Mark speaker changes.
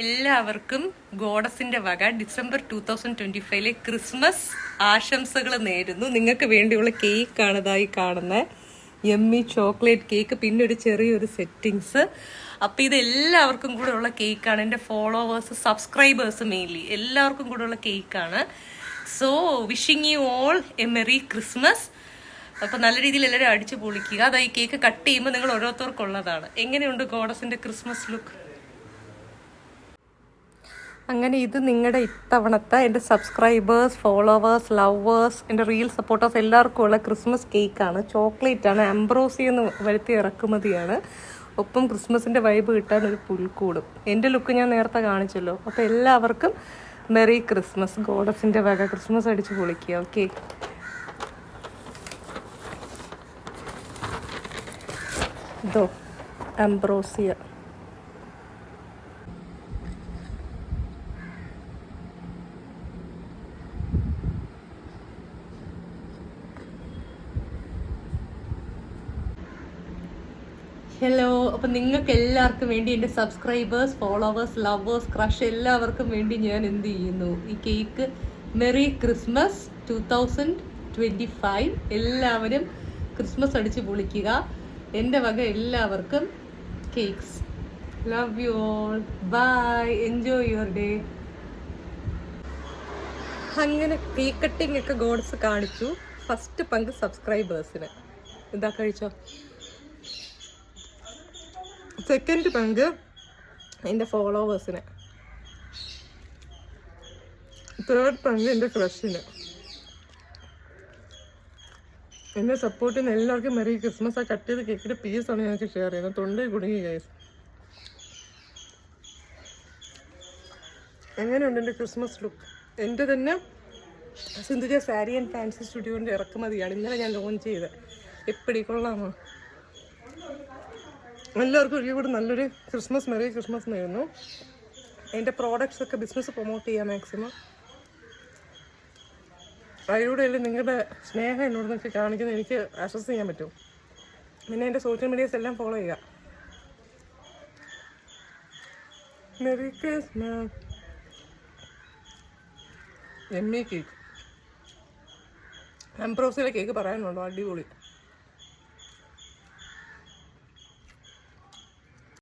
Speaker 1: എല്ലാവർക്കും ഗോഡസിന്റെ വക December 2025 Christmas ആശംസകൾ നേരുന്നു. നിങ്ങൾക്ക് വേണ്ടിയുള്ള കേക്കാണ് ഇതായി കാണുന്നത്. യമ്മി ചോക്ലേറ്റ് കേക്ക്, പിന്നെ ഒരു ചെറിയൊരു സെറ്റിങ്സ്. അപ്പം ഇത് എല്ലാവർക്കും കൂടെ ഉള്ള കേക്കാണ്. എൻ്റെ ഫോളോവേഴ്സ്, സബ്സ്ക്രൈബേഴ്സ് മെയിൻലി എല്ലാവർക്കും കൂടെ ഉള്ള കേക്കാണ്. So wishing you all A merry Christmas. അപ്പം നല്ല രീതിയിൽ എല്ലാവരും അടിച്ചു പൊളിക്കുക. അതാ ഈ കേക്ക് കട്ട് ചെയ്യുമ്പോൾ നിങ്ങൾ ഓരോരുത്തർക്കുള്ളതാണ്. എങ്ങനെയുണ്ട് ഗോഡസിൻ്റെ ക്രിസ്മസ് ലുക്ക്? അങ്ങനെ ഇത് നിങ്ങളുടെ ഇത്തവണത്തെ എൻ്റെ സബ്സ്ക്രൈബേഴ്സ്, ഫോളോവേഴ്സ്, ലവേഴ്സ്, എൻ്റെ റിയൽ സപ്പോർട്ടേഴ്സ് എല്ലാവർക്കും ഉള്ള ക്രിസ്മസ് കേക്കാണ്. ചോക്ലേറ്റാണ്, അംബ്രോസിയെന്ന് വരുത്തി ഇറക്കുമതിയാണ്. ഒപ്പം ക്രിസ്മസിൻ്റെ വൈബ് കിട്ടാൻ ഒരു പുൽക്കൂടും. എൻ്റെ ലുക്ക് ഞാൻ നേരത്തെ കാണിച്ചല്ലോ. അപ്പോൾ എല്ലാവർക്കും മെറി ക്രിസ്മസ്. ഗോഡസിൻ്റെ വക ക്രിസ്മസ് അടിച്ച് പൊളിക്കുക. ഓക്കെ, ഇതോ അംബ്രോസിയ. ഹലോ, അപ്പം നിങ്ങൾക്ക് എല്ലാവർക്കും വേണ്ടി, എൻ്റെ സബ്സ്ക്രൈബേഴ്സ്, ഫോളോവേഴ്സ്, ലവേഴ്സ്, ക്രഷ് എല്ലാവർക്കും വേണ്ടി ഞാൻ എന്ത് ചെയ്യുന്നു, ഈ കേക്ക് മെറി ക്രിസ്മസ് 2025. എല്ലാവരും ക്രിസ്മസ് അടിച്ച് പൊളിക്കുക. എൻ്റെ വക എല്ലാവർക്കും cakes. Love you all. Bye. Enjoy your day. അങ്ങനെ കേക്ക് കട്ടിങ് ഒക്കെ ഗോഡ്സ് കാണിച്ചു. ഫസ്റ്റ് പങ്ക് സബ്സ്ക്രൈബേഴ്സിന്. ഇതാ കഴിച്ചോ. സെക്കൻഡ് പങ്ക് എൻ്റെ ഫോളോവേഴ്സിന്. തേർഡ് പങ്ക് എൻ്റെ ക്രഷിന്. എന്നെ സപ്പോർട്ട് ചെയ്യുന്ന എല്ലാവർക്കും മെറി ക്രിസ്മസ്. ആ കട്ട് ചെയ്ത് കേക്കിൻ്റെ പീസാണ് ഞങ്ങൾക്ക് ഷെയർ ചെയ്യുന്നത്. തൊണ്ടയിൽ കുടുങ്ങി ഗൈസ്. എങ്ങനെയുണ്ട് എൻ്റെ ക്രിസ്മസ് ലുക്ക്? എൻ്റെ തന്നെ സിന്ധുജ സാരി ആൻഡ് ഫാൻസി സ്റ്റുഡിയോൻ്റെ ഇറക്കുമതിയാണ്. ഇന്നലെ ഞാൻ ലോഞ്ച് ചെയ്തത്. എപ്പടി കൊള്ളാമോ? എല്ലാവർക്കും ഒരിക്കൽ കൂടി നല്ലൊരു ക്രിസ്മസ്, മെറി ക്രിസ്മസ് നേരുന്നു. എൻ്റെ പ്രോഡക്റ്റ്സ് ഒക്കെ ബിസിനസ് പ്രൊമോട്ട് ചെയ്യാൻ മാക്സിമം. അതിലൂടെയല്ലേ നിങ്ങളുടെ സ്നേഹം എന്നോട് നിന്നൊക്കെ കാണിക്കുന്നത് എനിക്ക് ആക്സസ് ചെയ്യാൻ പറ്റും. പിന്നെ എൻ്റെ സോഷ്യൽ മീഡിയാസ് എല്ലാം ഫോളോ ചെയ്യുക. Merry Christmas. Yummy cake. അംബ്രോസിയിലെ കേക്ക് പറയാനുണ്ടോ? അടിപൊളി.